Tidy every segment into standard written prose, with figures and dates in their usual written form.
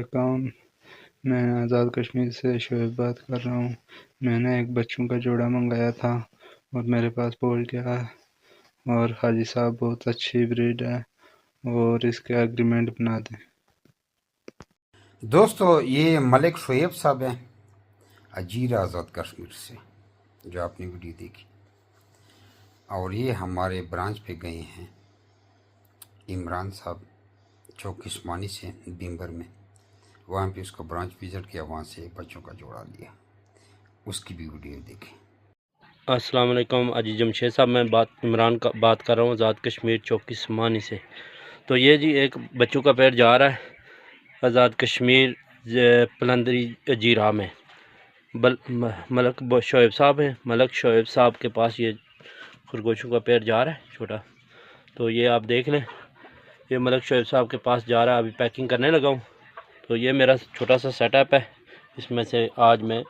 अस्सलामुअलैकुम। मैं आज़ाद कश्मीर से शोएब बात कर रहा हूँ। मैंने एक बच्चों का जोड़ा मंगाया था और मेरे पास पहुँच गया है और हाजी साहब बहुत अच्छी ब्रीड है और इसके एग्रीमेंट बना दें। दोस्तों, ये मलिक शोएब साहब हैं अजीर आज़ाद कश्मीर से, जो आपने वीडियो देखी, और ये हमारे ब्रांच पे गए हैं इमरान साहब चौक उस्मानी से बीमबर में। वहाँ पे उसका ब्रांच विज़िट किया, वहाँ से बच्चों का जोड़ा लिया, उसकी भी वीडियो देखें। अस्सलाम वालेकुम। अजी जमशेद साहब, मैं बात कर रहा हूँ आज़ाद कश्मीर चौक उस्मानी से। तो ये जी एक बच्चों का पेड़ जा रहा है आज़ाद कश्मीर पलंदरी जीरा में। मलक शोएब साहब हैं। मलक शोएब साहब के पास ये खरगोशों का पेड़ जा रहा है छोटा। तो ये आप देख लें, ये मलक शोएब साहब के पास जा रहा है। अभी पैकिंग करने लगा हूँ। तो ये मेरा छोटा सा सेटअप है, इसमें से आज मैं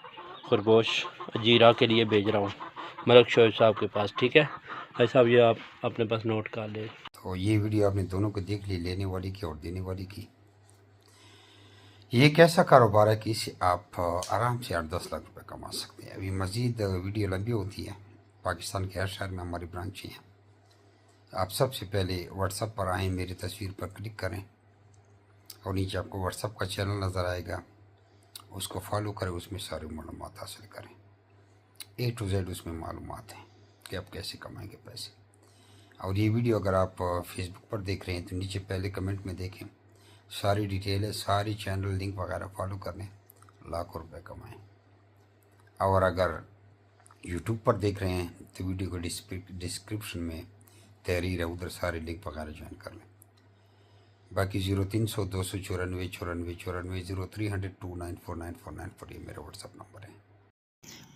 खरगोश जीरा के लिए भेज रहा हूँ मलक शोएब साहब के पास। ठीक है भाई साहब, ये आप अपने पास नोट कर ले। तो ये वीडियो आपने दोनों को देख ली, लेने वाली की और देने वाली की। ये एक ऐसा कारोबार है कि इससे आप आराम से 8-10 लाख रुपए कमा सकते हैं। अभी मज़ीद वीडियो लंबी होती है, पाकिस्तान के हर शहर में हमारी ब्रांचें हैं। आप सबसे पहले व्हाट्सएप पर आएँ, मेरी तस्वीर पर क्लिक करें और नीचे आपको व्हाट्सएप का चैनल नज़र आएगा, उसको फॉलो करें, उसमें सारी मालूमात हासिल करें। A to Z उसमें मालूमात हैं कि आप कैसे कमाएंगे पैसे। और ये वीडियो अगर आप फेसबुक पर देख रहे हैं तो नीचे पहले कमेंट में देखें, सारी डिटेल है, सारी चैनल लिंक वगैरह फॉलो कर लें, लाखों रुपए कमाएं। और अगर यूट्यूब पर देख रहे हैं तो वीडियो को डिस्क्रिप्शन में तहरीर है, उधर सारे लिंक वगैरह ज्वाइन कर लें। बाकी 0300 294 94 94 0300 2949494 ये मेरा व्हाट्सअप नंबर है।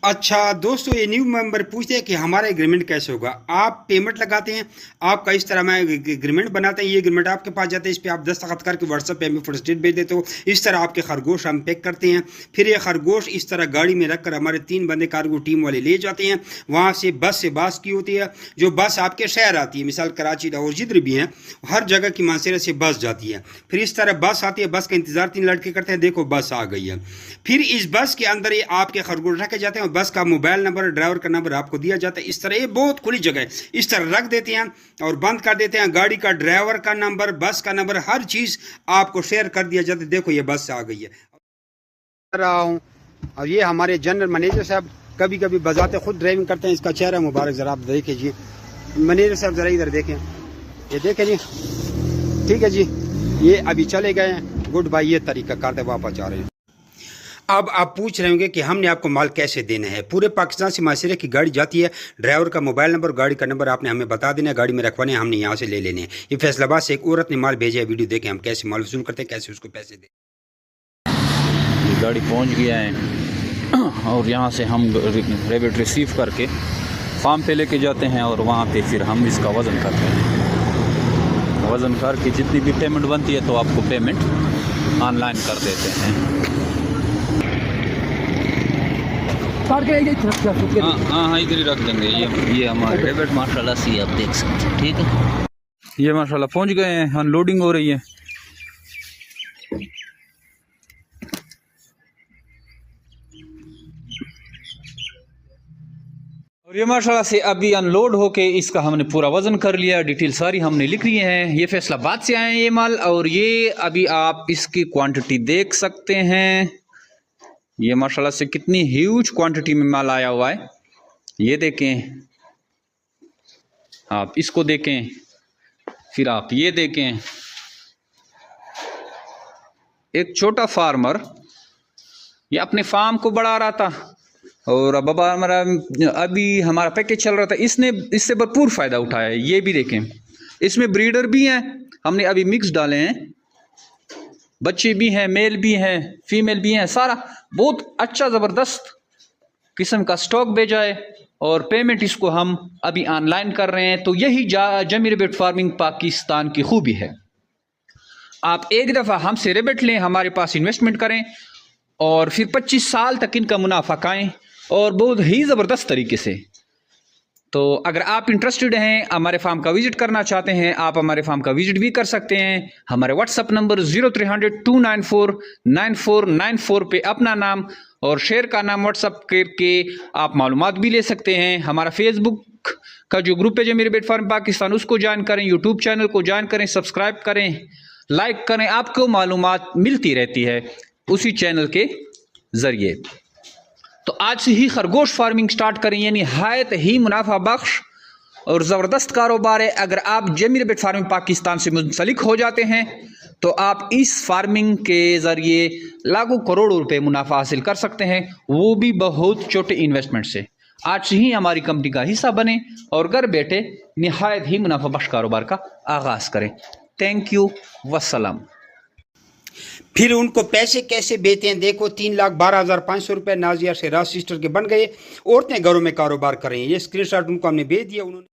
अच्छा दोस्तों, ये न्यू मेंबर पूछते हैं कि हमारा एग्रीमेंट कैसे होगा। आप पेमेंट लगाते हैं, आपका इस तरह मैं एग्रीमेंट बनाते हैं, ये एग्रीमेंट आपके पास जाते हैं, इस पर आप दस्तखत करके व्हाट्सएप पे हमें फोटोस्टेट भेज देते हो। इस तरह आपके खरगोश हम पैक करते हैं, फिर ये खरगोश इस तरह गाड़ी में रखकर हमारे 3 बंदे कार्गो टीम वाले ले जाते हैं। वहाँ से बस की होती है, जो बस आपके शहर आती है, मिसाल कराची लाहौर जिधर भी हैं, हर जगह की मानसरा से बस जाती है। फिर इस तरह बस आती है, बस का इंतजार 3 लड़के करते हैं, देखो बस आ गई है। फिर इस बस के अंदर ये आपके खरगोश रखे जाते हैं, बस का मोबाइल नंबर, ड्राइवर का नंबर आपको दिया जाता है। इस तरह ये बहुत खुली जगह है, इस तरह रख देते हैं और बंद कर देते हैं। गाड़ी का, ड्राइवर का नंबर, बस का नंबर, हर चीज आपको शेयर कर दिया जाता है। देखो ये बस आ गई है रहा हूं। और ये हमारे जनरल मैनेजर साहब कभी कभी बजाते खुद ड्राइविंग करते हैं। इसका चेहरा मुबारक जरा आप देख लीजिए। मैनेजर साहब जरा इधर देखें, ये देखें जी। ठीक है जी, ये अभी चले गए हैं, गुड बाय। ये तरीका करते वापस जा रहे हैं। अब आप पूछ रहे होंगे कि हमने आपको माल कैसे देना है। पूरे पाकिस्तान से माशरे की गाड़ी जाती है, ड्राइवर का मोबाइल नंबर, गाड़ी का नंबर आपने हमें बता देना है, गाड़ी में रखवाने, हमने यहाँ से ले लेने हैं। ये फैसलाबाद से एक औरत ने माल भेजा है, वीडियो देखें हम कैसे माल वसूल करते हैं, कैसे उसको पैसे दें। गाड़ी पहुँच गया है और यहाँ से हम रेबिट रिसीव करके फार्म पे लेके जाते हैं और वहाँ पे फिर हम इसका वज़न करते हैं। वज़न करके जितनी भी पेमेंट बनती है तो आपको पेमेंट ऑनलाइन कर देते हैं। हाँ हाँ, इधर ही रख देंगे। ये हमारे रेबिट माशाल्लाह से आप देख सकते हैं। ठीक है, ये माशाल्लाह पहुंच गए हैं, अनलोडिंग हो रही है। और ये माशाल्लाह से अभी अनलोड होके इसका हमने पूरा वज़न कर लिया, डिटेल सारी हमने लिख ली है। ये फैसलाबाद से आए हैं ये माल, और ये अभी आप इसकी क्वांटिटी देख सकते हैं। ये माशाल्लाह से कितनी ह्यूज क्वांटिटी में माल आया हुआ है, ये देखें आप, इसको देखें, फिर आप ये देखें। एक छोटा फार्मर ये अपने फार्म को बढ़ा रहा था और अब अभी हमारा पैकेज चल रहा था, इसने इससे भरपूर फ़ायदा उठाया है। ये भी देखें, इसमें ब्रीडर भी हैं, हमने अभी मिक्स डाले हैं, बच्चे भी हैं, मेल भी हैं, फीमेल भी हैं, सारा बहुत अच्छा ज़बरदस्त किस्म का स्टॉक भेजा है और पेमेंट इसको हम अभी ऑनलाइन कर रहे हैं। तो यही जमी रेबिट फार्मिंग पाकिस्तान की खूबी है। आप एक दफ़ा हमसे रेबिट लें, हमारे पास इन्वेस्टमेंट करें और फिर 25 साल तक इनका मुनाफा खाएं और बहुत ही ज़बरदस्त तरीके से। तो अगर आप इंटरेस्टेड हैं, हमारे फार्म का विजिट करना चाहते हैं, आप हमारे फार्म का विजिट भी कर सकते हैं। हमारे व्हाट्सअप नंबर 0300 294 9494 पे अपना नाम और शेयर का नाम व्हाट्सअप करके आप मालूमात भी ले सकते हैं। हमारा फेसबुक का जो ग्रुप है जमीर बेट फार्म पाकिस्तान, उसको ज्वाइन करें, यूट्यूब चैनल को ज्वाइन करें, सब्सक्राइब करें, लाइक करें, आपको मालूमात मिलती रहती है उसी चैनल के ज़रिए। तो आज से ही खरगोश फार्मिंग स्टार्ट करें, यानी नहायत ही मुनाफा बख्श और ज़बरदस्त कारोबार है। अगर आप जमीर बेट फार्मिंग पाकिस्तान से मुंसलिक हो जाते हैं तो आप इस फार्मिंग के ज़रिए लाखों करोड़ों रुपए मुनाफा हासिल कर सकते हैं, वो भी बहुत छोटे इन्वेस्टमेंट से। आज से ही हमारी कंपनी का हिस्सा बने और घर बैठे नहायत ही मुनाफा बख्श कारोबार का आगाज़ करें। थैंक यू, वस्सलाम। फिर उनको पैसे कैसे भेजते हैं, देखो 3,12,500 रुपये नाजिया शहराज सिस्टर के बन गए। औरतें घरों में कारोबार कर रही हैं। ये स्क्रीनशॉट उनको हमने भेज दिया, उन्होंने